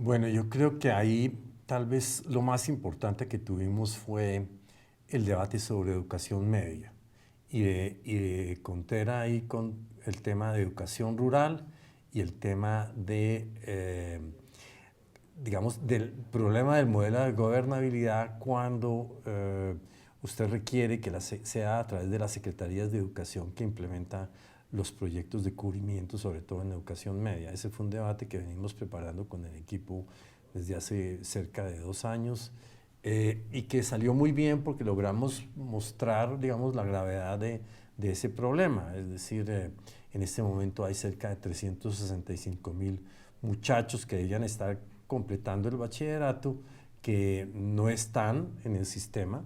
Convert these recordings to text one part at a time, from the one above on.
Bueno, yo creo que ahí tal vez lo más importante que tuvimos fue el debate sobre educación media y de Contera ahí con el tema de educación rural y el tema de, digamos, del problema del modelo de gobernabilidad cuando usted requiere que sea a través de las secretarías de educación que implementa los proyectos de cubrimiento, sobre todo en educación media. Ese fue un debate que venimos preparando con el equipo desde hace cerca de 2 años y que salió muy bien porque logramos mostrar, digamos, la gravedad de ese problema. Es decir, en este momento hay cerca de 365.000 muchachos que deberían estar completando el bachillerato que no están en el sistema.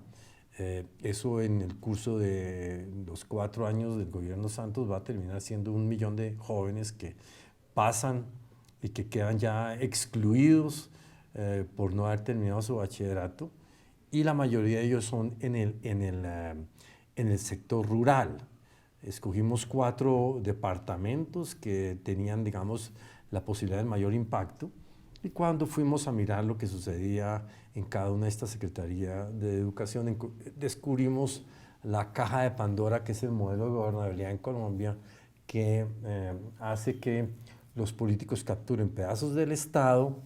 Eso en el curso de los 4 años del gobierno Santos va a terminar siendo 1 millón de jóvenes que pasan y que quedan ya excluidos por no haber terminado su bachillerato, y la mayoría de ellos son en el sector rural. Escogimos 4 departamentos que tenían, digamos, la posibilidad del mayor impacto, y cuando fuimos a mirar lo que sucedía en cada una de estas secretarías de educación, descubrimos la caja de Pandora, que es el modelo de gobernabilidad en Colombia, que hace que los políticos capturen pedazos del Estado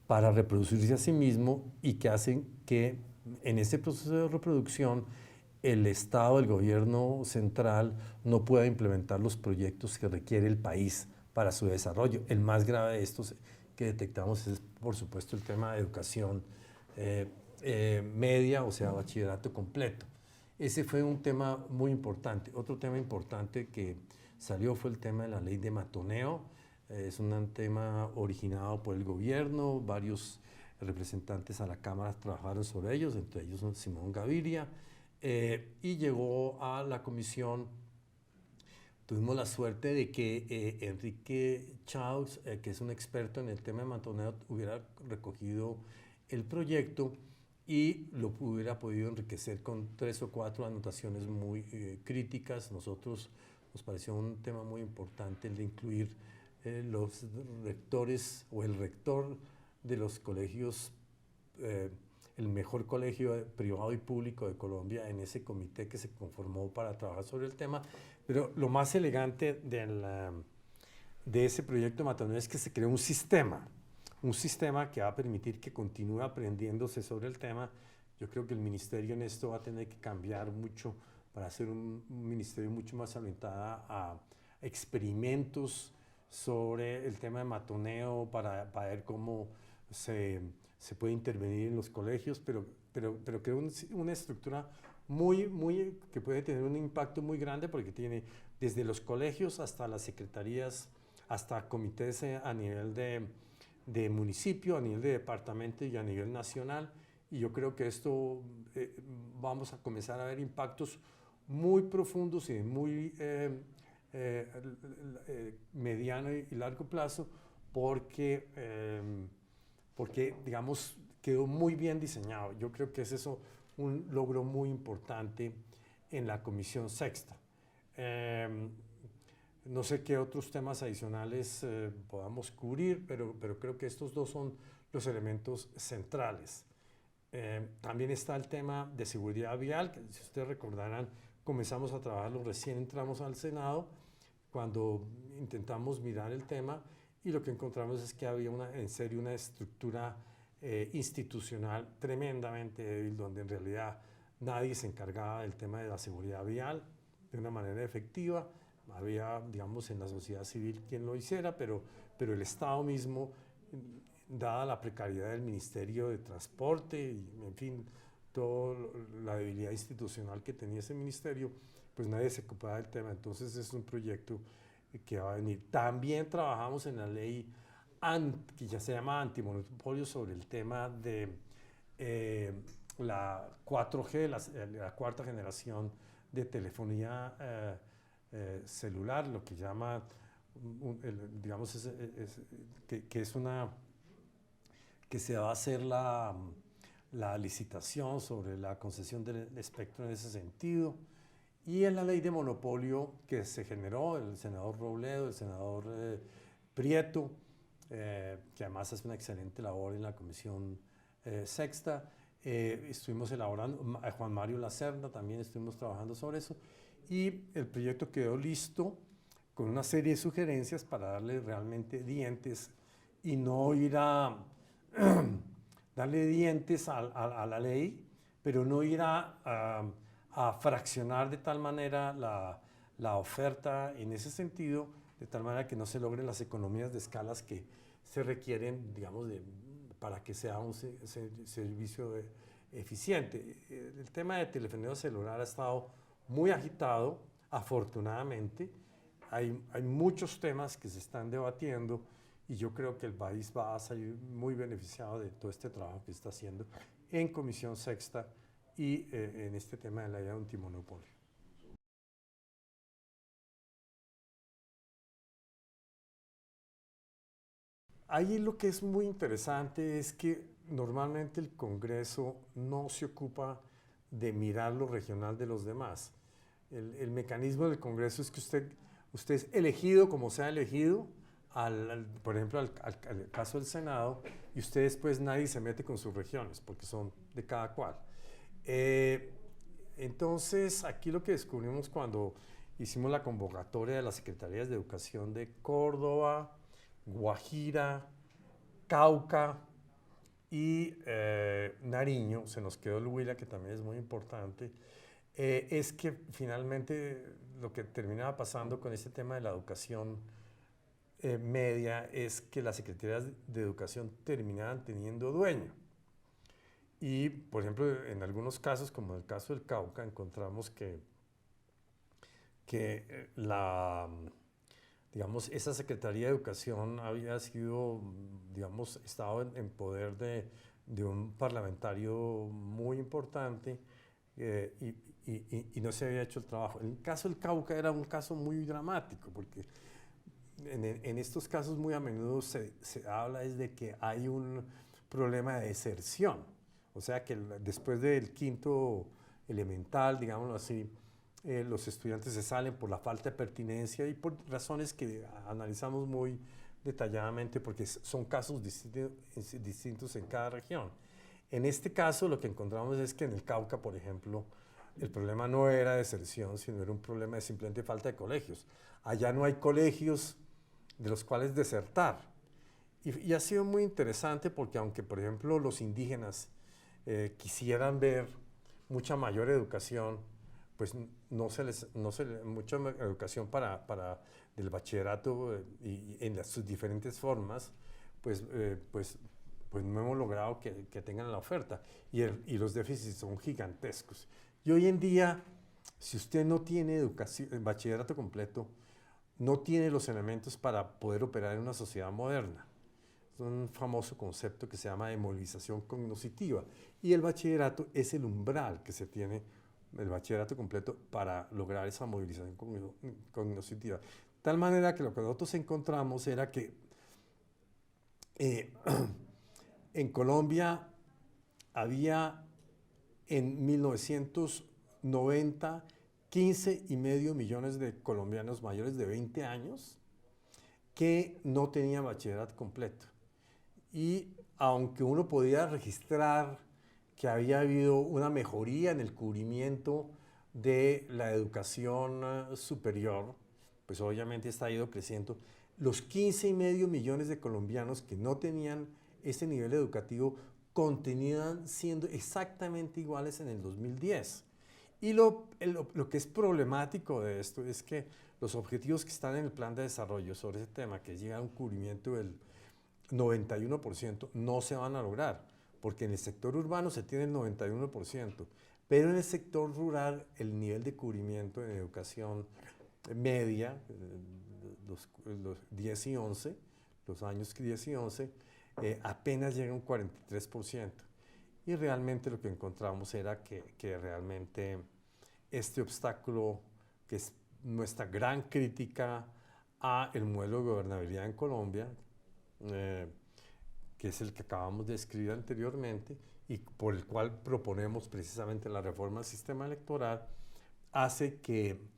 para reproducirse a sí mismo, y que hacen que en ese proceso de reproducción el Estado, el gobierno central, no pueda implementar los proyectos que requiere el país para su desarrollo. El más grave de estos que detectamos es, por supuesto, el tema de educación media, o sea, bachillerato completo. Ese fue un tema muy importante. Otro tema importante que salió fue el tema de la ley de matoneo. Es un tema originado por el gobierno, varios representantes a la Cámara trabajaron sobre ellos, entre ellos Simón Gaviria, y llegó a la comisión. Tuvimos la suerte de que Enrique Chaus, que es un experto en el tema de matoneo, hubiera recogido el proyecto y lo hubiera podido enriquecer con 3 o 4 anotaciones muy críticas. Nosotros nos pareció un tema muy importante el de incluir los rectores o el rector de los colegios, eh, el mejor colegio privado y público de Colombia, en ese comité que se conformó para trabajar sobre el tema. Pero lo más elegante de ese proyecto de matoneo es que se creó un sistema que va a permitir que continúe aprendiéndose sobre el tema. Yo creo que el ministerio en esto va a tener que cambiar mucho para ser un ministerio mucho más orientado a experimentos sobre el tema de matoneo, para ver cómo se, se puede intervenir en los colegios, pero creo una estructura que puede tener un impacto muy grande, porque tiene desde los colegios hasta las secretarías, hasta comités a nivel de municipio, a nivel de departamento y a nivel nacional. Y yo creo que esto vamos a comenzar a ver impactos muy profundos y muy mediano y largo plazo, porque, digamos, quedó muy bien diseñado. Yo creo que es eso un logro muy importante en la Comisión Sexta. No sé qué otros temas adicionales podamos cubrir, pero creo que estos dos son los elementos centrales. También está el tema de seguridad vial, que si ustedes recordarán, comenzamos a trabajarlo, recién entramos al Senado, cuando intentamos mirar el tema, y lo que encontramos es que había en serio una estructura institucional tremendamente débil, donde en realidad nadie se encargaba del tema de la seguridad vial de una manera efectiva. Había, digamos, en la sociedad civil quien lo hiciera, pero el Estado mismo, dada la precariedad del Ministerio de Transporte y, en fin, toda la debilidad institucional que tenía ese ministerio, pues nadie se ocupaba del tema. Entonces es un proyecto que va a venir. También trabajamos en la ley que ya se llama antimonopolio, sobre el tema de la 4G, la cuarta generación de telefonía celular, lo que llama, digamos, que es una, que se va a hacer la licitación sobre la concesión del espectro en ese sentido. Y en la ley de monopolio que se generó, el senador Robledo, el senador Prieto, que además hace una excelente labor en la Comisión Sexta. Estuvimos elaborando, Juan Mario Lacerda también estuvimos trabajando sobre eso, y el proyecto quedó listo con una serie de sugerencias para darle realmente dientes y no ir a darle dientes a la ley, pero no ir a fraccionar de tal manera la oferta en ese sentido, de tal manera que no se logren las economías de escalas que se requieren, digamos, para que sea un servicio eficiente. El tema de telefonía celular ha estado muy agitado, afortunadamente. Hay muchos temas que se están debatiendo y yo creo que el país va a salir muy beneficiado de todo este trabajo que se está haciendo en Comisión Sexta y en este tema de la ley antimonopolio. Ahí lo que es muy interesante es que normalmente el Congreso no se ocupa de mirar lo regional de los demás. El mecanismo del Congreso es que usted es elegido como sea elegido, por ejemplo, al caso del Senado, y usted después nadie se mete con sus regiones, porque son de cada cual. Entonces, aquí lo que descubrimos cuando hicimos la convocatoria de las Secretarías de Educación de Córdoba, Guajira, Cauca y Nariño, se nos quedó el Huila, que también es muy importante, es que finalmente lo que terminaba pasando con este tema de la educación media es que las secretarías de educación terminaban teniendo dueño. Y, por ejemplo, en algunos casos, como en el caso del Cauca, encontramos que digamos, esa Secretaría de Educación había sido, digamos, estado en poder de un parlamentario muy importante y no se había hecho el trabajo. En el caso del Cauca era un caso muy dramático, porque en estos casos muy a menudo se habla es de que hay un problema de deserción. O sea que después del quinto elemental, digámoslo así, los estudiantes se salen por la falta de pertinencia y por razones que analizamos muy detalladamente porque son casos distintos en cada región. En este caso lo que encontramos es que en el Cauca, por ejemplo, el problema no era deserción, sino era un problema de simplemente falta de colegios. Allá no hay colegios de los cuales desertar. Y ha sido muy interesante porque aunque, por ejemplo, los indígenas quisieran ver mucha mayor educación, pues mucha educación del bachillerato y en sus diferentes formas, pues no hemos logrado que tengan la oferta. Y los déficits son gigantescos. Y hoy en día, si usted no tiene educación, bachillerato completo, no tiene los elementos para poder operar en una sociedad moderna. Es un famoso concepto que se llama de movilización cognoscitiva. Y el bachillerato es el umbral que se tiene, el bachillerato completo, para lograr esa movilización cognoscitiva. De tal manera que lo que nosotros encontramos era que en Colombia había en 1990 15,5 millones de colombianos mayores de 20 años que no tenían bachillerato completo. Y aunque uno podía registrar que había habido una mejoría en el cubrimiento de la educación superior, pues obviamente está ido creciendo. Los 15,5 millones de colombianos que no tenían ese nivel educativo continuaban siendo exactamente iguales en el 2010. Y lo que es problemático de esto es que los objetivos que están en el plan de desarrollo sobre ese tema, que llega a un cubrimiento del 91%, no se van a lograr, porque en el sector urbano se tiene el 91%, pero en el sector rural el nivel de cubrimiento en educación media, los 10 y 11, los años 10 y 11, apenas llega a un 43%. Y realmente lo que encontramos era que realmente este obstáculo, que es nuestra gran crítica a el modelo de gobernabilidad en Colombia, que es el que acabamos de escribir anteriormente y por el cual proponemos precisamente la reforma del sistema electoral, hace que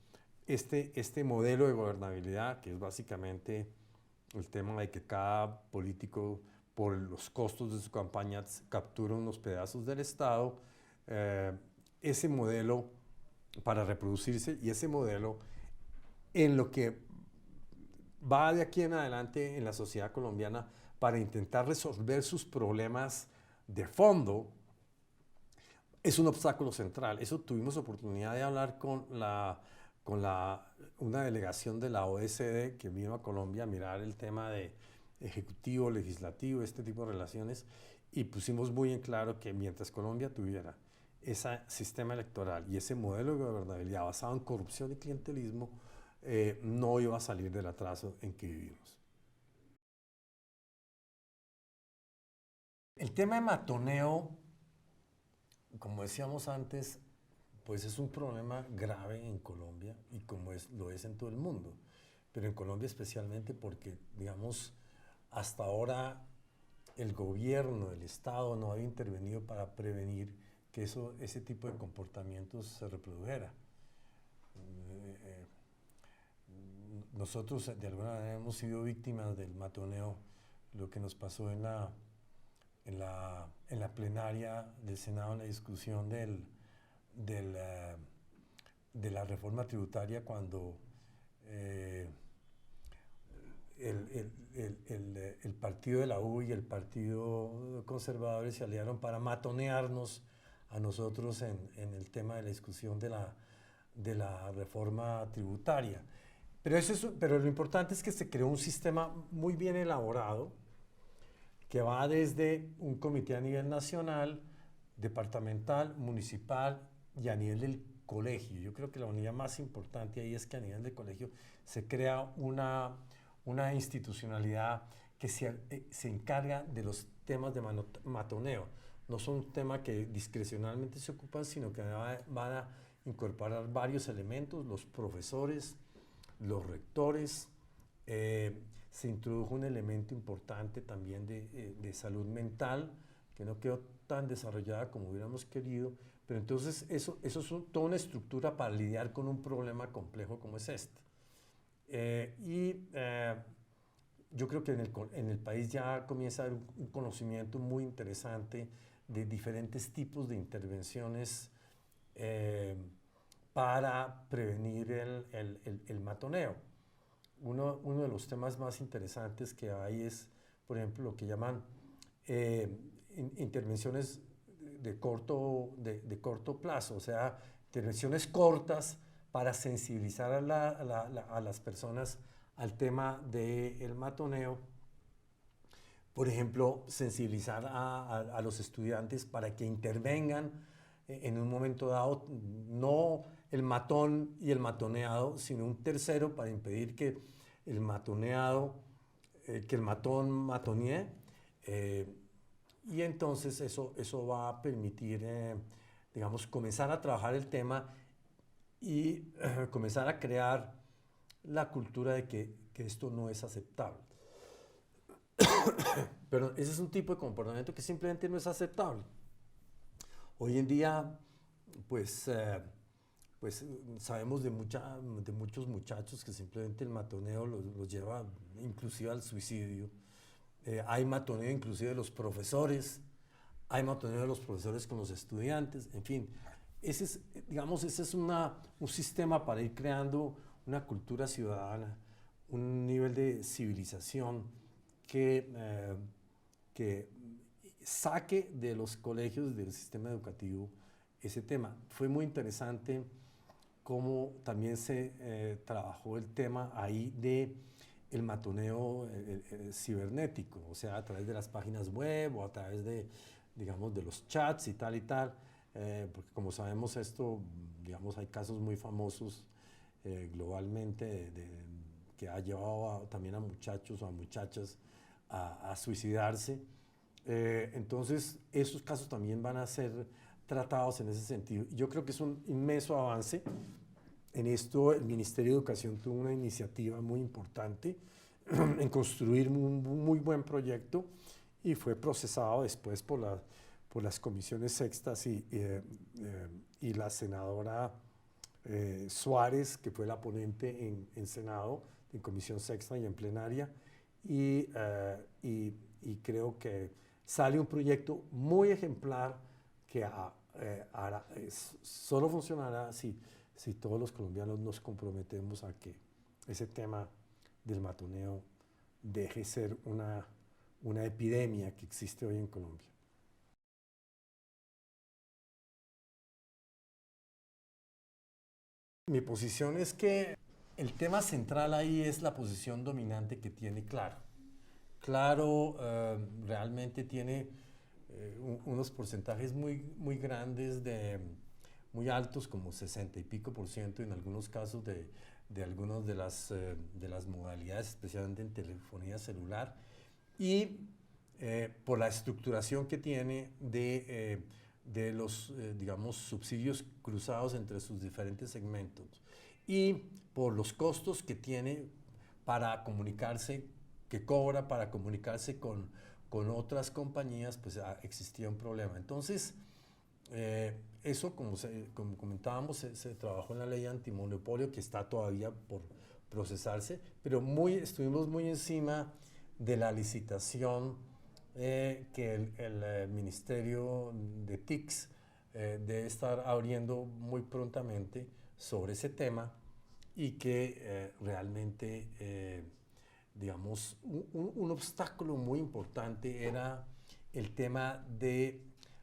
este modelo de gobernabilidad, que es básicamente el tema de que cada político, por los costos de su campaña, captura unos pedazos del Estado, ese modelo para reproducirse y ese modelo en lo que va de aquí en adelante en la sociedad colombiana para intentar resolver sus problemas de fondo, es un obstáculo central. Eso tuvimos oportunidad de hablar con una delegación de la OECD que vino a Colombia a mirar el tema de ejecutivo, legislativo, este tipo de relaciones, y pusimos muy en claro que mientras Colombia tuviera ese sistema electoral y ese modelo de gobernabilidad basado en corrupción y clientelismo, no iba a salir del atraso en que vivimos. El tema de matoneo, como decíamos antes, pues es un problema grave en Colombia y como lo es en todo el mundo, pero en Colombia especialmente porque, digamos, hasta ahora el gobierno, el Estado no había intervenido para prevenir que ese tipo de comportamientos se reprodujera. Nosotros de alguna manera hemos sido víctimas del matoneo, lo que nos pasó en la plenaria del Senado en la discusión del, de la reforma tributaria cuando el partido de la U y el partido conservador se aliaron para matonearnos a nosotros en el tema de la discusión de la reforma tributaria. Pero lo importante es que se creó un sistema muy bien elaborado que va desde un comité a nivel nacional, departamental, municipal y a nivel del colegio. Yo creo que la unidad más importante ahí es que a nivel del colegio se crea una institucionalidad que se encarga de los temas de matoneo. No son un tema que discrecionalmente se ocupan, sino que van a incorporar varios elementos, los profesores, los rectores. Se introdujo un elemento importante también de salud mental, que no quedó tan desarrollada como hubiéramos querido, pero entonces eso es toda una estructura para lidiar con un problema complejo como es este. Yo creo que en el país ya comienza a haber un conocimiento muy interesante de diferentes tipos de intervenciones para prevenir el matoneo. Uno de los temas más interesantes que hay es, por ejemplo, lo que llaman intervenciones de corto plazo, o sea, intervenciones cortas para sensibilizar a las personas al tema del matoneo. Por ejemplo, sensibilizar a los estudiantes para que intervengan en un momento dado, no el matón y el matoneado, sino un tercero para impedir que el matoneado, que el matón matonee. Y entonces eso va a permitir, digamos, comenzar a trabajar el tema y comenzar a crear la cultura de que esto no es aceptable. Pero ese es un tipo de comportamiento que simplemente no es aceptable. Hoy en día, pues sabemos de muchos muchachos que simplemente el matoneo los lleva inclusive al suicidio. Hay matoneo inclusive de los profesores, hay matoneo de los profesores con los estudiantes, en fin. Ese es un sistema para ir creando una cultura ciudadana, un nivel de civilización que saque de los colegios, del sistema educativo, ese tema. Fue muy interesante cómo también se trabajó el tema ahí de el matoneo cibernético, o sea, a través de las páginas web o a través de, digamos, de los chats y tal, porque como sabemos esto, digamos, hay casos muy famosos globalmente que ha llevado también a muchachos o a muchachas a suicidarse. Entonces, esos casos también van a ser tratados en ese sentido. Yo creo que es un inmenso avance. En esto el Ministerio de Educación tuvo una iniciativa muy importante en construir un muy buen proyecto y fue procesado después por las comisiones sextas y la senadora Suárez, que fue la ponente en Senado, en comisión sexta y en plenaria, y creo que sale un proyecto muy ejemplar que solo funcionará si todos los colombianos nos comprometemos a que ese tema del matoneo deje ser una epidemia que existe hoy en Colombia. Mi posición es que el tema central ahí es la posición dominante que tiene Claro. Claro, realmente tiene unos porcentajes muy grandes, muy altos, como 60 y pico por ciento en algunos casos de algunas de las modalidades, especialmente en telefonía celular, y por la estructuración que tiene de los, digamos, subsidios cruzados entre sus diferentes segmentos y por los costos que tiene para comunicarse, que cobra para comunicarse con otras compañías, pues existía un problema. Entonces, eso, como comentábamos, se trabajó en la ley antimonopolio, que está todavía por procesarse, pero estuvimos muy encima de la licitación que el Ministerio de TICS debe estar abriendo muy prontamente sobre ese tema y que realmente, digamos, un obstáculo muy importante era el tema de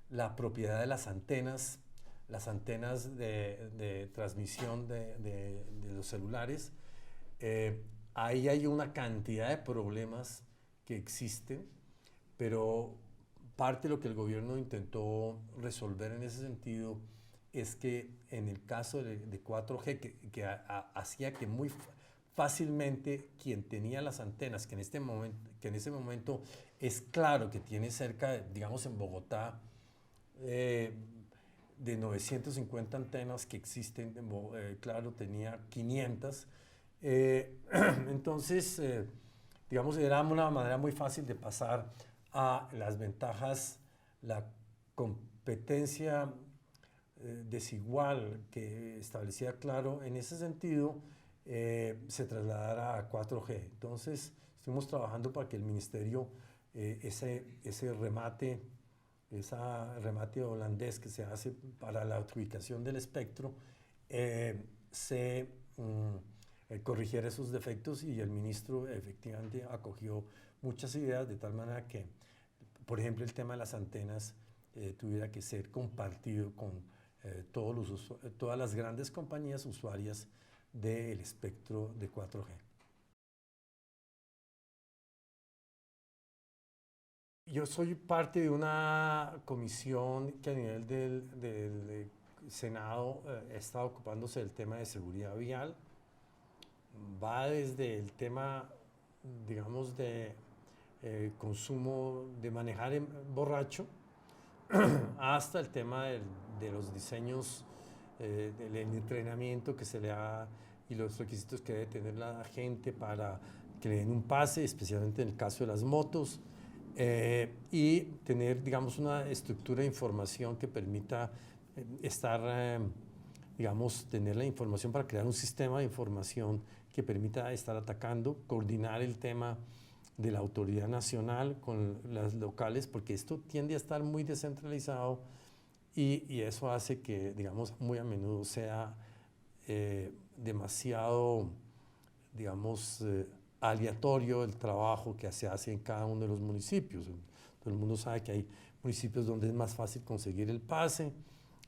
la propiedad de las antenas de transmisión de los celulares. Ahí hay una cantidad de problemas que existen, pero parte de lo que el gobierno intentó resolver en ese sentido es que en el caso de 4G, que hacía que muy fácilmente quien tenía las antenas, que en este momento es Claro, que tiene cerca, digamos en Bogotá, eh, de 950 antenas que existen, Claro tenía 500. Entonces, digamos, era una manera muy fácil de pasar a las ventajas, la competencia desigual que establecía Claro. En ese sentido, se trasladara a 4G. Entonces, estuvimos trabajando para que el ministerio, ese remate holandés que se hace para la adjudicación del espectro, se corrigiera esos defectos, y el ministro efectivamente acogió muchas ideas de tal manera que, por ejemplo, el tema de las antenas tuviera que ser compartido con todas las grandes compañías usuarias del espectro de 4G. Yo soy parte de una comisión que a nivel del Senado está ocupándose del tema de seguridad vial. Va desde el tema, digamos, de consumo, de manejar borracho, hasta el tema de los diseños, del entrenamiento que se le da y los requisitos que debe tener la gente para que le den un pase, especialmente en el caso de las motos, y tener, digamos, una estructura de información que permita digamos, tener la información para crear un sistema de información que permita estar atacando, coordinar el tema de la autoridad nacional con las locales, porque esto tiende a estar muy descentralizado y eso hace que, digamos, muy a menudo sea demasiado, digamos, aleatorio el trabajo que se hace en cada uno de los municipios. Todo el mundo sabe que hay municipios donde es más fácil conseguir el pase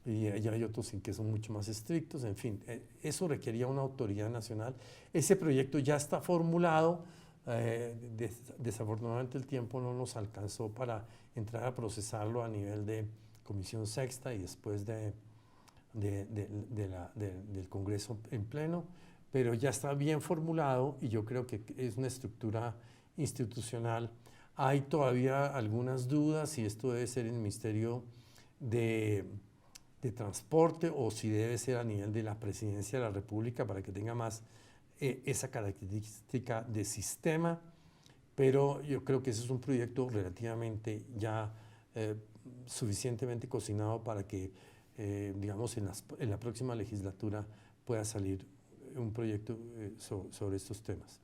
y hay otros en que son mucho más estrictos. En fin, eso requería una autoridad nacional. Ese proyecto ya está formulado. Desafortunadamente el tiempo no nos alcanzó para entrar a procesarlo a nivel de Comisión Sexta y después del Congreso en pleno, pero ya está bien formulado y yo creo que es una estructura institucional. Hay todavía algunas dudas si esto debe ser el Ministerio de Transporte o si debe ser a nivel de la Presidencia de la República para que tenga más esa característica de sistema, pero yo creo que ese es un proyecto relativamente ya suficientemente cocinado para que, digamos, en la próxima legislatura pueda salir un proyecto sobre estos temas.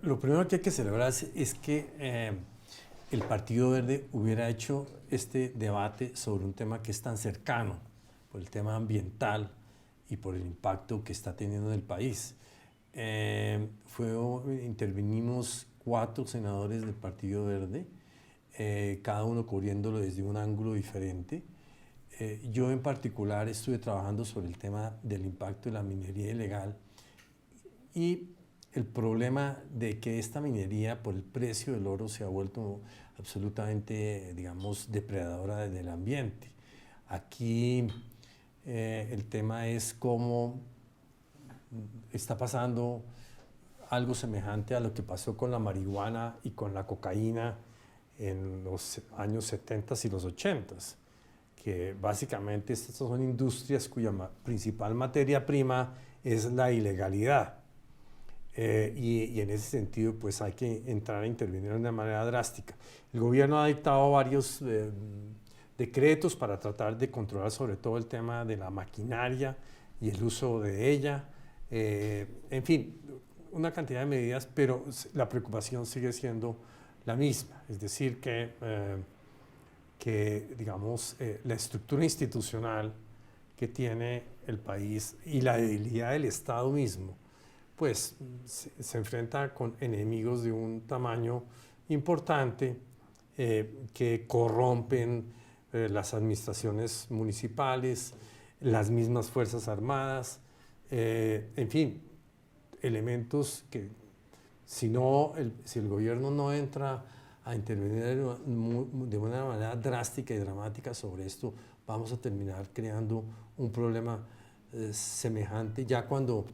Lo primero que hay que celebrar es que el Partido Verde hubiera hecho este debate sobre un tema que es tan cercano, por el tema ambiental y por el impacto que está teniendo en el país. Intervinimos 4 senadores del Partido Verde, cada uno cubriéndolo desde un ángulo diferente. Yo en particular estuve trabajando sobre el tema del impacto de la minería ilegal y el problema de que esta minería por el precio del oro se ha vuelto absolutamente, digamos, depredadora del ambiente. Aquí el tema es cómo está pasando algo semejante a lo que pasó con la marihuana y con la cocaína en los años 70 y los 80, que básicamente estas son industrias cuya principal materia prima es la ilegalidad. Y en ese sentido pues hay que entrar a intervenir de una manera drástica. El gobierno ha dictado varios decretos para tratar de controlar sobre todo el tema de la maquinaria y el uso de ella. En fin, una cantidad de medidas, pero la preocupación sigue siendo la misma. Es decir, que digamos, la estructura institucional que tiene el país y la debilidad del Estado mismo, pues se enfrenta con enemigos de un tamaño importante que corrompen las administraciones municipales, las mismas Fuerzas Armadas, en fin, elementos que si el gobierno no entra a intervenir de una manera drástica y dramática sobre esto, vamos a terminar creando un problema semejante ya cuando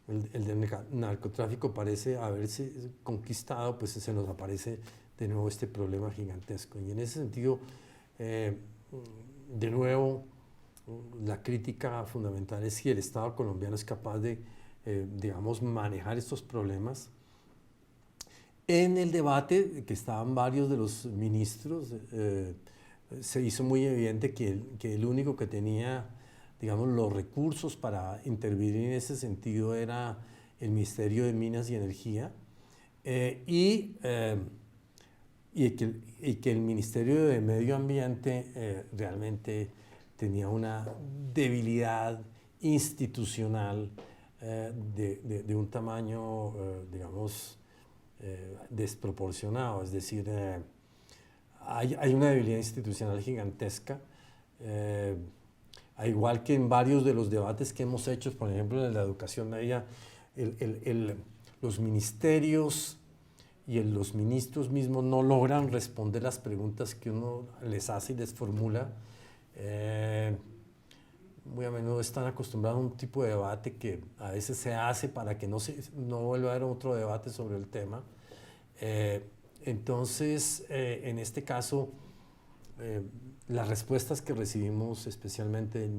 el del narcotráfico parece haberse conquistado, pues se nos aparece de nuevo este problema gigantesco. Y en ese sentido, de nuevo, la crítica fundamental es si el Estado colombiano es capaz de, digamos, manejar estos problemas. En el debate, que estaban varios de los ministros, se hizo muy evidente que el único que tenía, digamos, los recursos para intervenir en ese sentido era el Ministerio de Minas y Energía y que el Ministerio de Medio Ambiente realmente tenía una debilidad institucional de un tamaño, digamos, desproporcionado. Es decir, hay una debilidad institucional gigantesca. Al igual que en varios de los debates que hemos hecho, por ejemplo, en la educación media, los ministerios y los ministros mismos no logran responder las preguntas que uno les hace y les formula. Muy a menudo están acostumbrados a un tipo de debate que a veces se hace para que no vuelva a haber otro debate sobre el tema. Entonces, en este caso, las respuestas que recibimos, especialmente del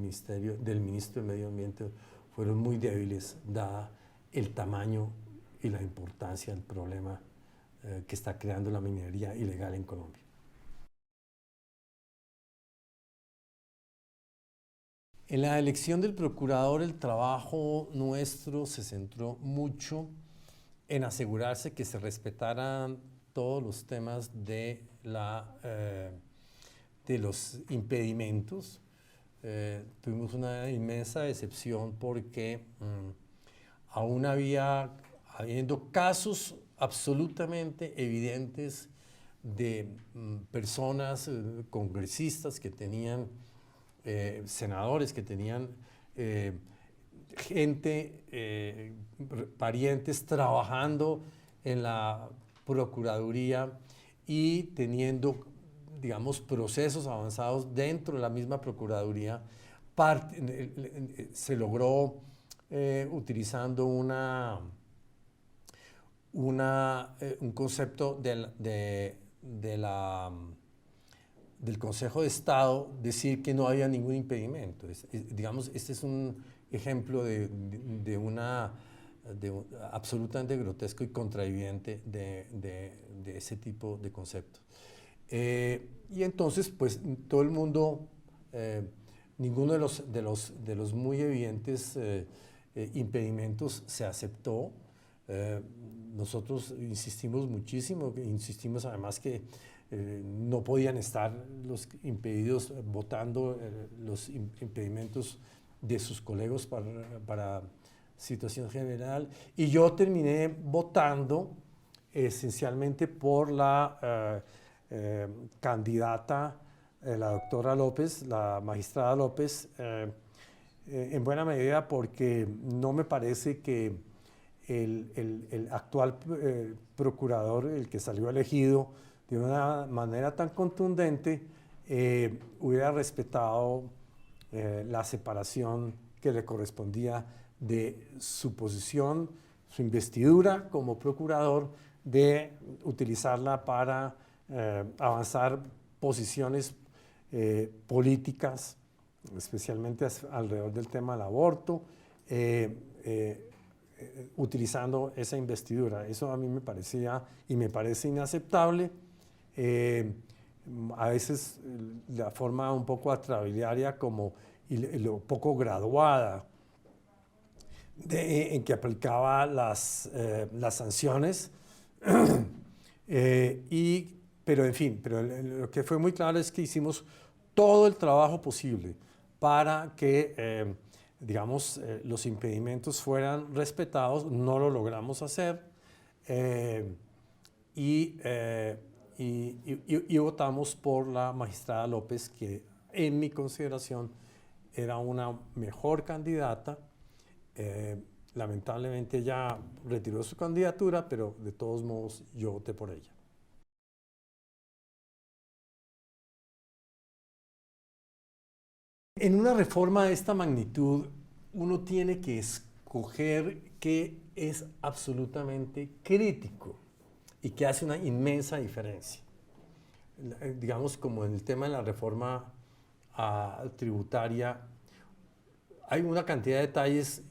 ministro de Medio Ambiente, fueron muy débiles, dada el tamaño y la importancia del problema que está creando la minería ilegal en Colombia. En la elección del procurador, el trabajo nuestro se centró mucho en asegurarse que se respetaran todos los temas de los impedimentos. Tuvimos una inmensa decepción porque aún habiendo casos absolutamente evidentes de personas, congresistas que tenían, senadores que tenían gente, parientes trabajando en la Procuraduría y teniendo, digamos, procesos avanzados dentro de la misma Procuraduría. Se logró utilizando un concepto del Consejo de Estado, decir que no había ningún impedimento. Digamos, este es un ejemplo absolutamente grotesco y contraviviente de ese tipo de conceptos. Y entonces, pues, todo el mundo, ninguno de los muy evidentes impedimentos se aceptó. Eh, Nosotros insistimos muchísimo, insistimos además que no podían estar los impedidos votando los impedimentos de sus colegas para situación general, y yo terminé votando esencialmente por la candidata, la doctora López, la magistrada López, en buena medida porque no me parece que el actual procurador, el que salió elegido de una manera tan contundente, hubiera respetado la separación que le correspondía de su posición, su investidura como procurador, de utilizarla para avanzar posiciones políticas, especialmente alrededor del tema del aborto, utilizando esa investidura. Eso a mí me parecía y me parece inaceptable. A veces la forma un poco atrabiliaria como y lo poco graduada en que aplicaba las sanciones. Pero en fin, pero lo que fue muy claro es que hicimos todo el trabajo posible para que digamos, los impedimentos fueran respetados. No lo logramos hacer, y votamos por la magistrada López, que en mi consideración era una mejor candidata. Lamentablemente ella retiró su candidatura, pero de todos modos yo voté por ella. En una reforma de esta magnitud, uno tiene que escoger qué es absolutamente crítico y que hace una inmensa diferencia. Digamos, como en el tema de la reforma tributaria, hay una cantidad de detalles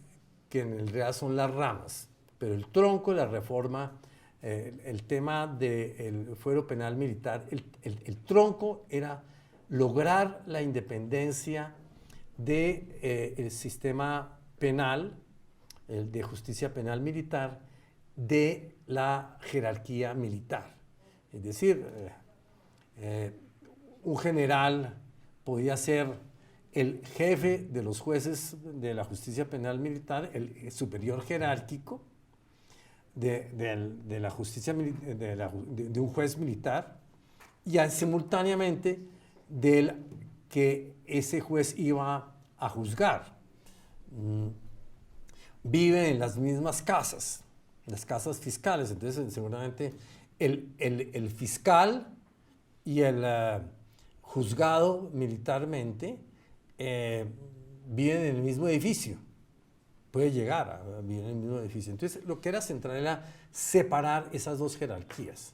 que en realidad son las ramas, pero el tronco de la reforma, el tema del fuero penal militar, el tronco era lograr la independencia del sistema penal, de justicia penal militar, de la jerarquía militar. Es decir, un general podía ser el jefe de los jueces de la justicia penal militar, el superior jerárquico de la justicia, de un juez militar, y simultáneamente del que ese juez iba a juzgar. Vive en las mismas casas, las casas fiscales. Entonces, seguramente el fiscal y el juzgado militarmente viven en el mismo edificio. Puede llegar a vivir en el mismo edificio. Entonces, lo que era central era separar esas dos jerarquías.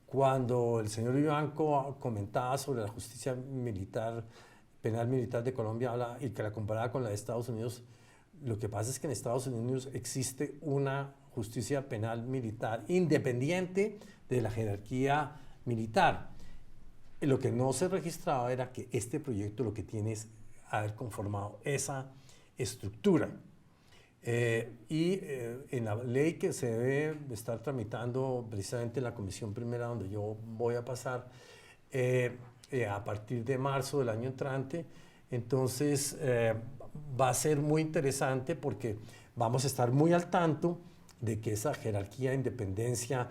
Cuando el señor Vivanco comentaba sobre la justicia militar, penal militar de Colombia, y que la comparaba con la de Estados Unidos, lo que pasa es que en Estados Unidos existe una justicia penal militar independiente de la jerarquía militar. Lo que no se registraba era que este proyecto lo que tiene es haber conformado esa estructura. En la ley que se debe estar tramitando precisamente en la Comisión Primera, donde yo voy a pasar a partir de marzo del año entrante, entonces va a ser muy interesante porque vamos a estar muy al tanto de que esa jerarquía de independencia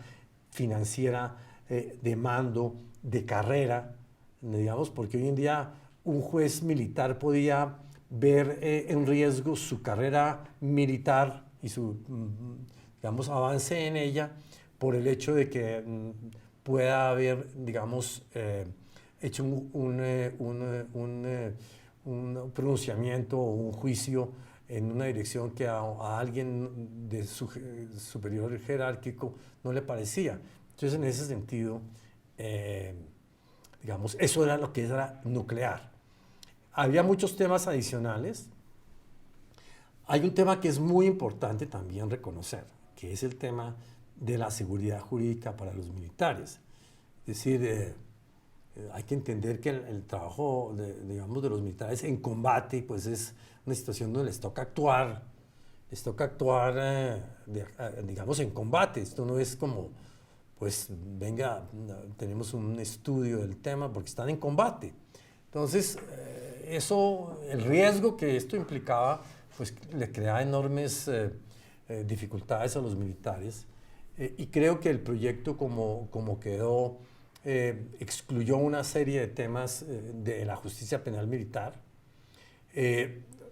financiera, de mando, de carrera, digamos, porque hoy en día un juez militar podía ver en riesgo su carrera militar y su, digamos, avance en ella por el hecho de que pueda haber, digamos, hecho un pronunciamiento o un juicio en una dirección que a alguien de su superior jerárquico no le parecía. Entonces, en ese sentido, digamos, eso era lo que era nuclear. Había muchos temas adicionales. Hay un tema que es muy importante también reconocer, que es el tema de la seguridad jurídica para los militares. Es decir, hay que entender que el trabajo digamos, de los militares en combate pues es una situación donde les toca actuar, les toca actuar, digamos, en combate. Esto no es como, pues, venga, tenemos un estudio del tema porque están en combate. Entonces, eso, el riesgo que esto implicaba, pues le creaba enormes dificultades a los militares. Y creo que el proyecto como quedó, excluyó una serie de temas de la justicia penal militar,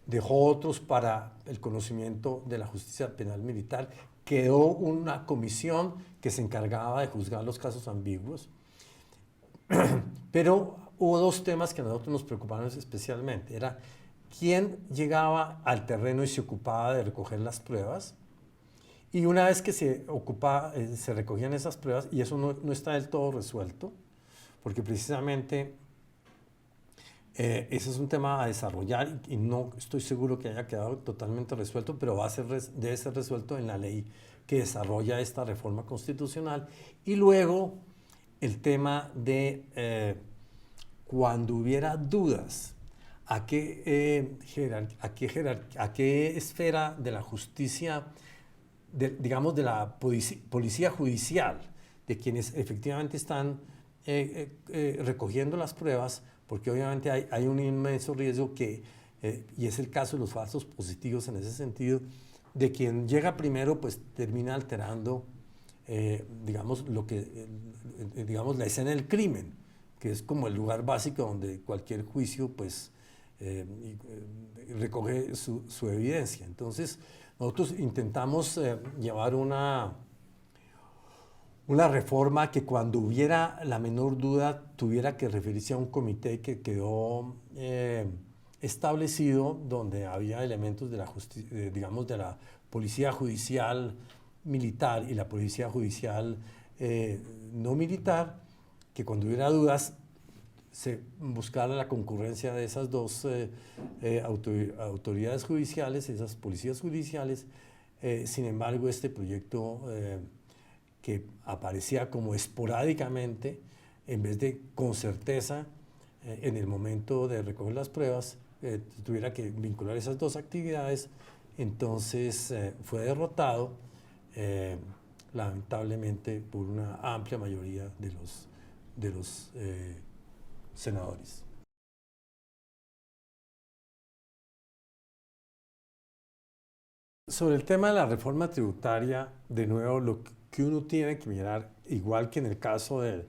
dejó otros para el conocimiento de la justicia penal militar, quedó una comisión que se encargaba de juzgar los casos ambiguos, pero hubo dos temas que a nosotros nos preocuparon especialmente. Era quién llegaba al terreno y se ocupaba de recoger las pruebas. Y una vez que se recogían esas pruebas, y eso no está del todo resuelto, porque precisamente ese es un tema a desarrollar y no estoy seguro que haya quedado totalmente resuelto, pero debe ser resuelto en la ley que desarrolla esta reforma constitucional. Y luego el tema de cuando hubiera dudas a qué esfera de la justicia, digamos, de la policía judicial, de quienes efectivamente están recogiendo las pruebas, porque obviamente hay un inmenso riesgo y es el caso de los falsos positivos en ese sentido, de quien llega primero pues termina alterando, digamos, digamos, la escena del crimen, que es como el lugar básico donde cualquier juicio pues recoge su evidencia. Entonces, nosotros intentamos llevar una reforma que cuando hubiera la menor duda tuviera que referirse a un comité que quedó establecido, donde había elementos de la digamos, de la policía judicial militar y la policía judicial no militar, que cuando hubiera dudas se buscara la concurrencia de esas dos autoridades judiciales, esas policías judiciales. Sin embargo, este proyecto que aparecía como esporádicamente, en vez de con certeza en el momento de recoger las pruebas, tuviera que vincular esas dos actividades, entonces fue derrotado lamentablemente por una amplia mayoría de los senadores. Sobre el tema de la reforma tributaria, de nuevo, lo que uno tiene que mirar, igual que en el caso del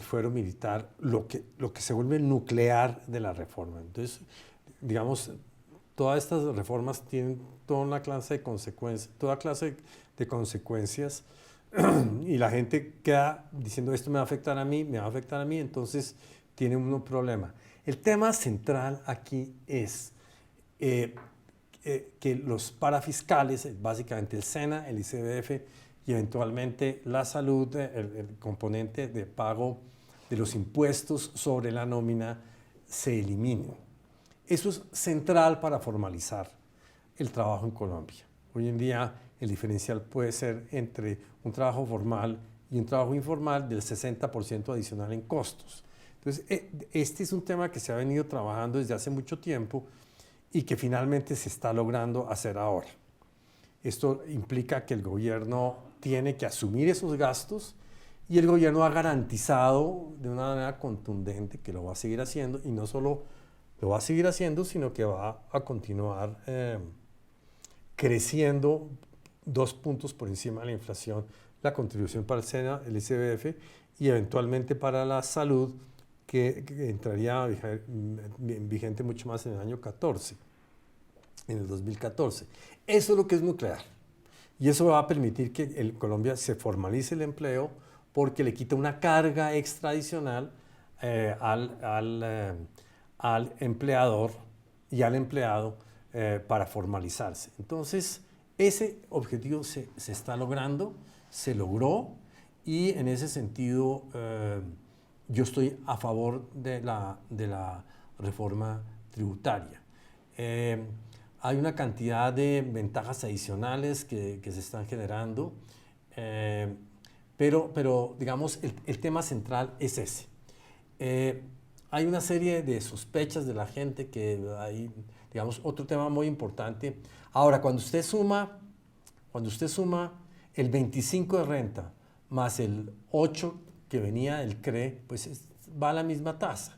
fuero militar, lo que se vuelve nuclear de la reforma. Entonces, digamos, todas estas reformas tienen toda una clase de consecuencias, y la gente queda diciendo esto me va a afectar a mí, me va a afectar a mí, entonces tiene un problema. El tema central aquí es que los parafiscales, básicamente el SENA, el ICBF y eventualmente la salud, el componente de pago de los impuestos sobre la nómina, se eliminen. Eso es central para formalizar el trabajo en Colombia. Hoy en día el diferencial puede ser entre un trabajo formal y un trabajo informal del 60% adicional en costos. Entonces, este es un tema que se ha venido trabajando desde hace mucho tiempo y que finalmente se está logrando hacer ahora. Esto implica que el gobierno tiene que asumir esos gastos y el gobierno ha garantizado de una manera contundente que lo va a seguir haciendo, y no solo lo va a seguir haciendo, sino que va a continuar creciendo 2 puntos por encima de la inflación, la contribución para el SENA, el ICBF, y eventualmente para la salud, que entraría vigente mucho más en el año 14, en el 2014. Eso es lo que es nuclear. Y eso va a permitir que en Colombia se formalice el empleo, porque le quita una carga extra adicional al empleador y al empleado para formalizarse. Entonces, ese objetivo se está logrando, se logró, y en ese sentido yo estoy a favor de la reforma tributaria. Hay una cantidad de ventajas adicionales que se están generando, pero digamos, el tema central es ese. hay una serie de sospechas de la gente que hay, digamos, otro tema muy importante. Ahora, cuando usted suma el 25 de renta más el 8 que venía del CRE, pues va a la misma tasa.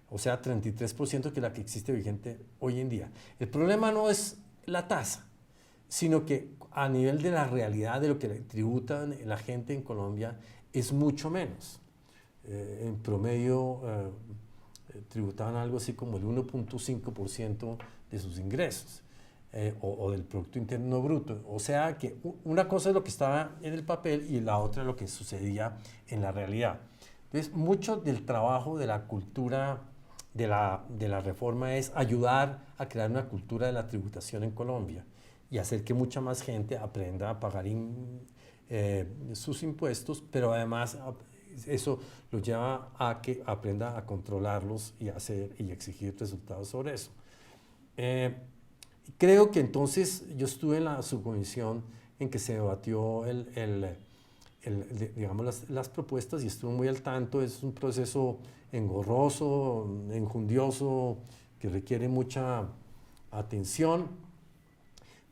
O sea, 33% que la que existe vigente hoy en día. El problema no es la tasa, sino que a nivel de la realidad de lo que tributan la gente en Colombia es mucho menos. En promedio tributaban algo así como el 1.5% de sus ingresos o del Producto Interno Bruto. O sea que una cosa es lo que estaba en el papel y la otra es lo que sucedía en la realidad. Entonces, mucho del trabajo de la cultura de la reforma es ayudar a crear una cultura de la tributación en Colombia y hacer que mucha más gente aprenda a pagar sus impuestos, pero además eso lo lleva a que aprenda a controlarlos y hacer y exigir resultados sobre eso. Creo que entonces yo estuve en la subcomisión en que se debatió digamos, las propuestas y estuve muy al tanto. Es un proceso engorroso, enjundioso, que requiere mucha atención,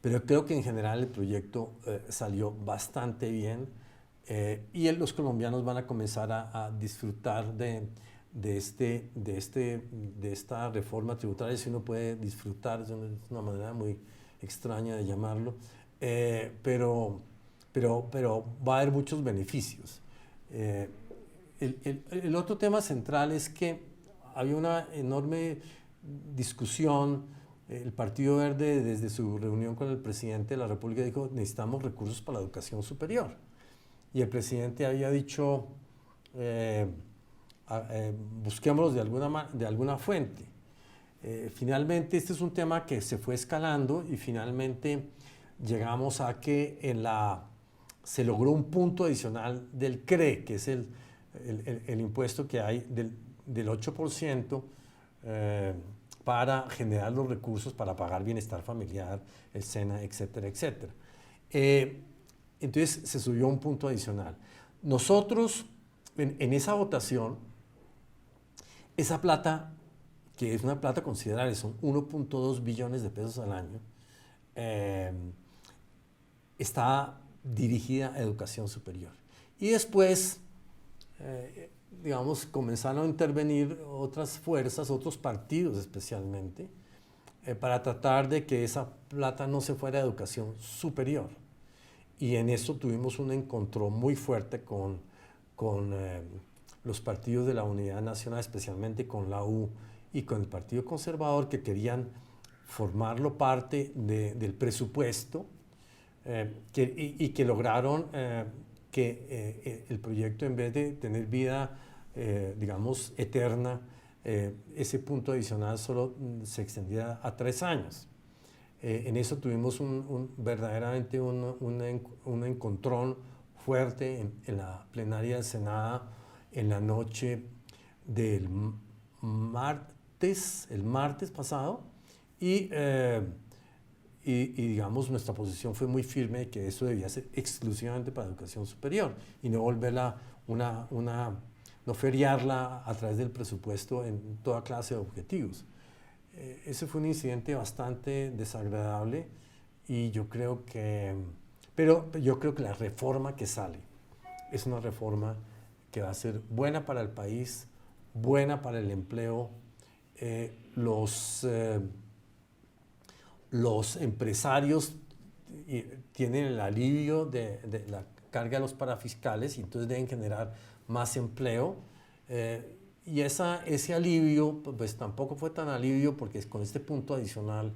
pero creo que en general el proyecto salió bastante bien y los colombianos van a comenzar a disfrutar de esta reforma tributaria, si uno puede disfrutar, es una manera muy extraña de llamarlo, pero va a haber muchos beneficios. El otro tema central es que había una enorme discusión. El Partido Verde, desde su reunión con el presidente de la República, dijo: necesitamos recursos para la educación superior. Y el presidente había dicho: busquémoslos de alguna fuente. Finalmente, este es un tema que se fue escalando y finalmente llegamos a que se logró un punto adicional del CRE, que es el impuesto que hay del 8%, para generar los recursos para pagar bienestar familiar, el SENA, etcétera, etcétera. Entonces se subió un punto adicional. Nosotros, en esa votación, esa plata, que es una plata considerable, son 1.2 billones de pesos al año, está dirigida a educación superior. Y después, digamos, comenzaron a intervenir otras fuerzas, otros partidos especialmente, para tratar de que esa plata no se fuera a educación superior. Y en eso tuvimos un encuentro muy fuerte con los partidos de la Unidad Nacional, especialmente con la U y con el Partido Conservador, que querían formarlo parte del presupuesto y que lograron que el proyecto, en vez de tener vida, digamos, eterna, ese punto adicional solo se extendiera a 3 años. En eso tuvimos verdaderamente un encontrón fuerte en la plenaria del Senado en la noche del martes pasado y digamos, nuestra posición fue muy firme de que eso debía ser exclusivamente para educación superior y no volverla no feriarla a través del presupuesto en toda clase de objetivos. Ese fue un incidente bastante desagradable y pero yo creo que la reforma que sale es una reforma que va a ser buena para el país, buena para el empleo. Los empresarios tienen el alivio de la carga de los parafiscales y entonces deben generar más empleo. Y ese alivio, pues tampoco fue tan alivio, porque con este punto adicional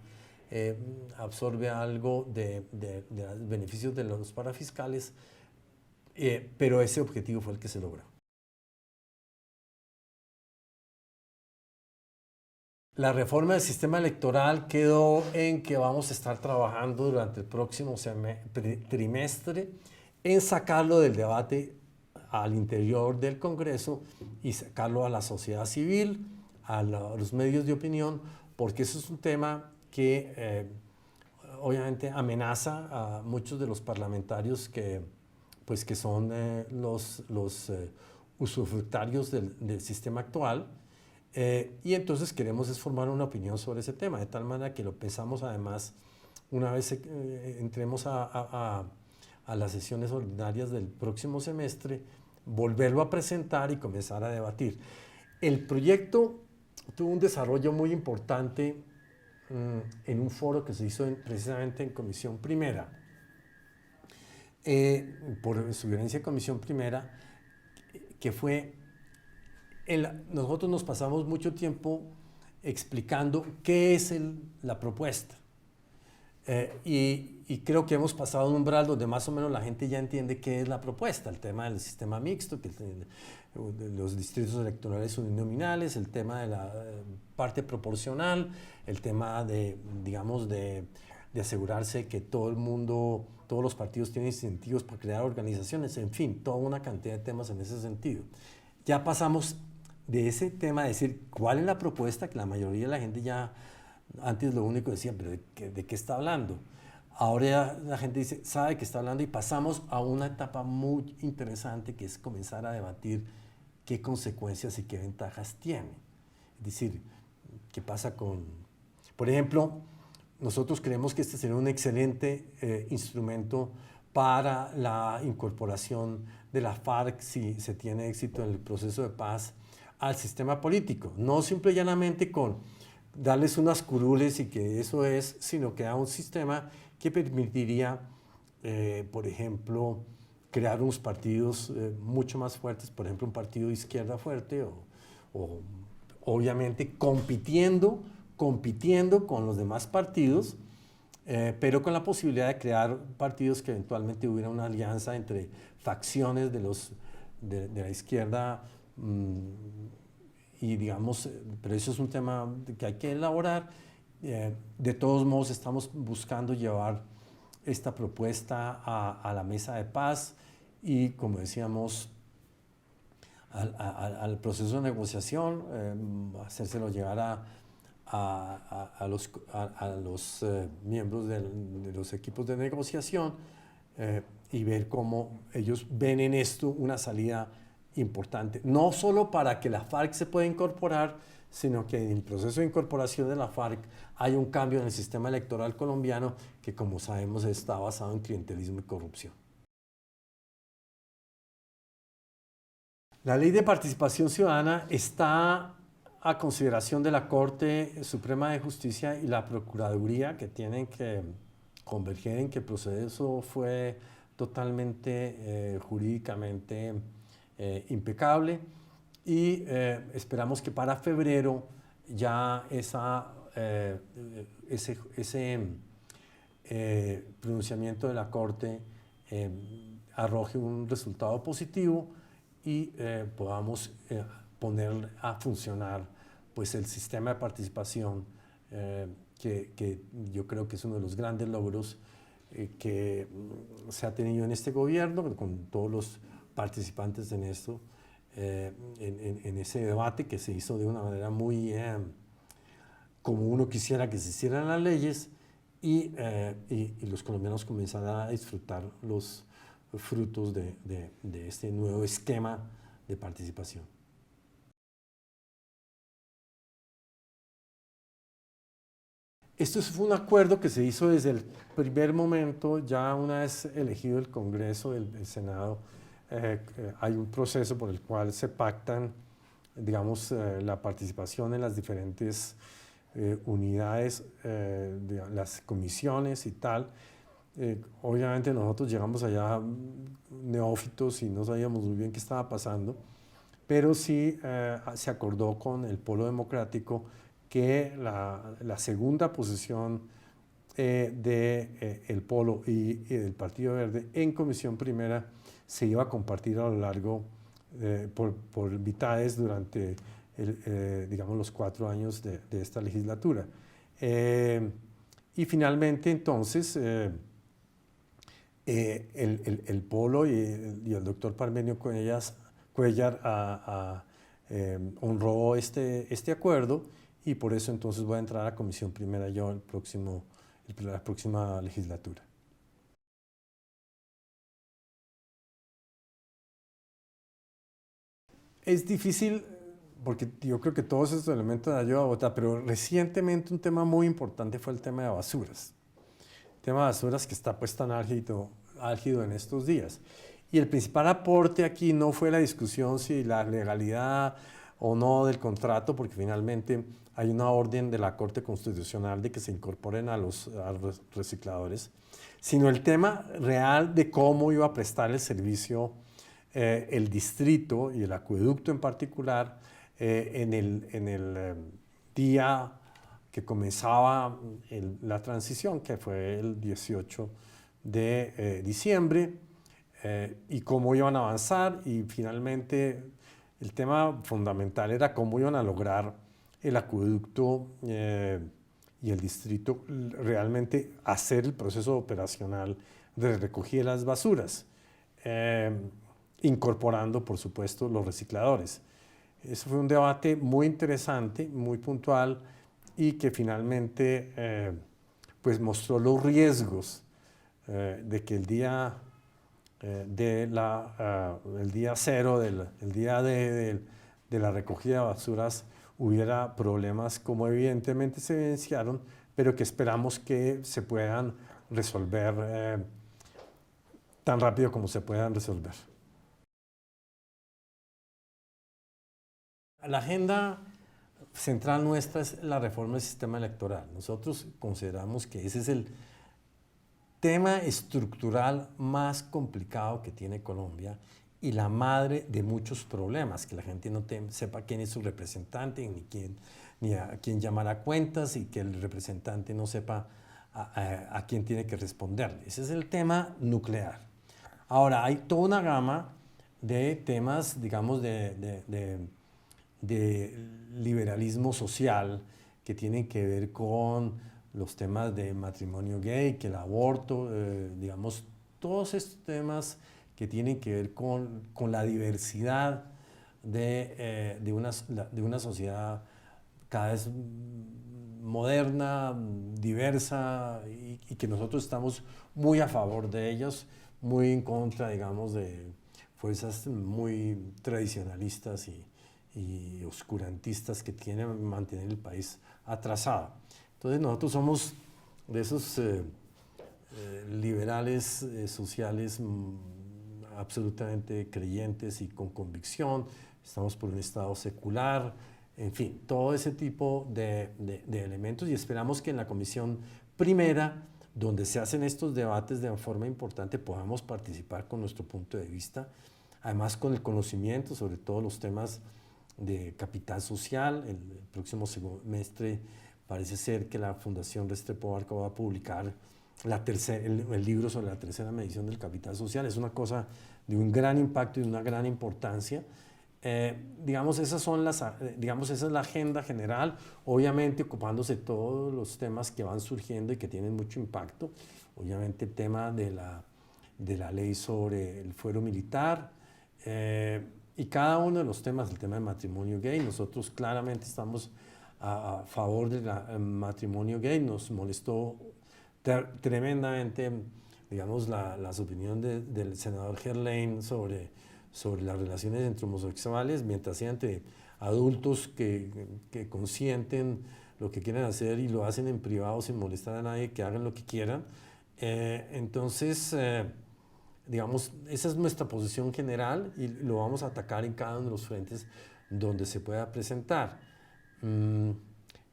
absorbe algo de los beneficios de los parafiscales, pero ese objetivo fue el que se logró. La reforma del sistema electoral quedó en que vamos a estar trabajando durante el próximo trimestre en sacarlo del debate al interior del Congreso y sacarlo a la sociedad civil, a los medios de opinión, porque eso es un tema que obviamente amenaza a muchos de los parlamentarios que son los usufructarios del sistema actual. Y entonces queremos es formar una opinión sobre ese tema, de tal manera que lo pensamos además una vez entremos a las sesiones ordinarias del próximo semestre, volverlo a presentar y comenzar a debatir. El proyecto tuvo un desarrollo muy importante en un foro que se hizo precisamente en Comisión Primera, por sugerencia de Comisión Primera, que fue, nosotros nos pasamos mucho tiempo explicando qué es la propuesta. Y creo que hemos pasado un umbral donde más o menos la gente ya entiende qué es la propuesta, el tema del sistema mixto, de los distritos electorales uninominales, el tema de la parte proporcional, el tema de, digamos, de asegurarse que todo el mundo, todos los partidos tienen incentivos para crear organizaciones, en fin, toda una cantidad de temas en ese sentido. Ya pasamos de ese tema a decir cuál es la propuesta, que la mayoría de la gente ya antes lo único decía, pero ¿de qué está hablando? Ahora ya la gente dice, sabe de qué está hablando y pasamos a una etapa muy interesante que es comenzar a debatir qué consecuencias y qué ventajas tiene. Es decir, qué pasa con... Por ejemplo, nosotros creemos que este sería un excelente instrumento para la incorporación de la FARC si se tiene éxito en el proceso de paz al sistema político. No simple y llanamente con darles unas curules y que eso es, sino que da un sistema que permitiría, por ejemplo, crear unos partidos mucho más fuertes, por ejemplo, un partido de izquierda fuerte o obviamente compitiendo con los demás partidos, pero con la posibilidad de crear partidos que eventualmente hubiera una alianza entre facciones de la izquierda y digamos, pero eso es un tema que hay que elaborar. De todos modos, estamos buscando llevar esta propuesta a la mesa de paz y, como decíamos, al proceso de negociación, hacérselo llegar a los miembros de los equipos de negociación y ver cómo ellos ven en esto una salida importante, no solo para que la FARC se pueda incorporar, sino que en el proceso de incorporación de la FARC hay un cambio en el sistema electoral colombiano que, como sabemos, está basado en clientelismo y corrupción. La Ley de Participación Ciudadana está a consideración de la Corte Suprema de Justicia y la Procuraduría, que tienen que converger en que el proceso fue totalmente jurídicamente impecable y esperamos que para febrero ya ese pronunciamiento de la Corte arroje un resultado positivo y podamos poner a funcionar pues, el sistema de participación que yo creo que es uno de los grandes logros que se ha tenido en este gobierno, con todos los participantes en esto, en ese debate que se hizo de una manera muy como uno quisiera que se hicieran las leyes y los colombianos comenzaran a disfrutar los frutos de este nuevo esquema de participación. Esto fue un acuerdo que se hizo desde el primer momento, ya una vez elegido el Congreso, el Senado, hay un proceso por el cual se pactan, digamos, la participación en las diferentes unidades, de las comisiones y tal. Obviamente nosotros llegamos allá neófitos y no sabíamos muy bien qué estaba pasando, pero sí se acordó con el Polo Democrático que la segunda posición del Polo y del Partido Verde en Comisión Primera se iba a compartir a lo largo por mitades durante digamos los 4 años de esta legislatura. Y finalmente entonces el Polo y el doctor Parmenio Cuellar honró este acuerdo y por eso entonces voy a entrar a Comisión Primera yo la próxima legislatura. Es difícil porque yo creo que todos esos elementos ayudan a Bogotá, pero recientemente un tema muy importante fue el tema de basuras. El tema de basuras que está pues tan álgido en estos días. Y el principal aporte aquí no fue la discusión si la legalidad o no del contrato, porque finalmente hay una orden de la Corte Constitucional de que se incorporen a los recicladores, sino el tema real de cómo iba a prestar el servicio el distrito y el acueducto en particular en el día que comenzaba la transición, que fue el 18 de diciembre, y cómo iban a avanzar, y finalmente el tema fundamental era cómo iban a lograr el acueducto y el distrito realmente hacer el proceso operacional de recogida de las basuras, incorporando por supuesto los recicladores. Eso fue un debate muy interesante, muy puntual, y que finalmente pues mostró los riesgos de que el día el día cero, el día de la recogida de basuras, hubiera problemas como evidentemente se evidenciaron, pero que esperamos que se puedan resolver tan rápido como se puedan resolver. La agenda central nuestra es la reforma del sistema electoral. Nosotros consideramos que ese es el tema estructural más complicado que tiene Colombia y la madre de muchos problemas, que la gente no sepa quién es su representante, ni a quién llamar a cuentas, y que el representante no sepa a quién tiene que responderle. Ese es el tema nuclear. Ahora, hay toda una gama de temas, digamos, de liberalismo social que tienen que ver con los temas de matrimonio gay, que el aborto, digamos, todos estos temas que tienen que ver con la diversidad de una sociedad cada vez moderna, diversa, y que nosotros estamos muy a favor de ellos, muy en contra, digamos, de fuerzas muy tradicionalistas y oscurantistas que quieren mantener el país atrasado. Entonces nosotros somos de esos liberales sociales absolutamente creyentes y con convicción. Estamos por un Estado secular, en fin, todo ese tipo de elementos, y esperamos que en la comisión primera, donde se hacen estos debates de forma importante, podamos participar con nuestro punto de vista, además con el conocimiento sobre todos los temas de capital social. El próximo semestre parece ser que la Fundación Restrepo Barca va a publicar el libro sobre la tercera medición del capital social. Es una cosa de un gran impacto y de una gran importancia. Digamos, esa es la agenda general, obviamente ocupándose todos los temas que van surgiendo y que tienen mucho impacto. Obviamente el tema de la ley sobre el fuero militar, y cada uno de los temas, el tema del matrimonio gay. Nosotros claramente estamos a favor del matrimonio gay. Nos molestó tremendamente, digamos, las opiniones del senador Gerlain sobre las relaciones entre homosexuales, mientras sea entre adultos que consienten lo que quieren hacer y lo hacen en privado sin molestar a nadie, que hagan lo que quieran. Entonces, digamos, esa es nuestra posición general, y lo vamos a atacar en cada uno de los frentes donde se pueda presentar.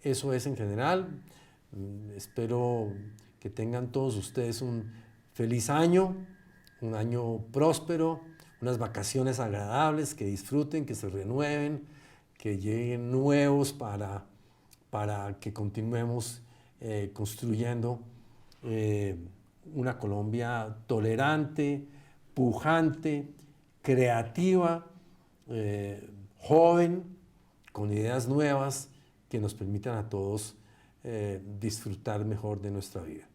Eso es en general. Espero que tengan todos ustedes un feliz año, un año próspero, unas vacaciones agradables, que disfruten, que se renueven, que lleguen nuevos para que continuemos construyendo una Colombia tolerante, pujante, creativa, joven, con ideas nuevas que nos permitan a todos disfrutar mejor de nuestra vida.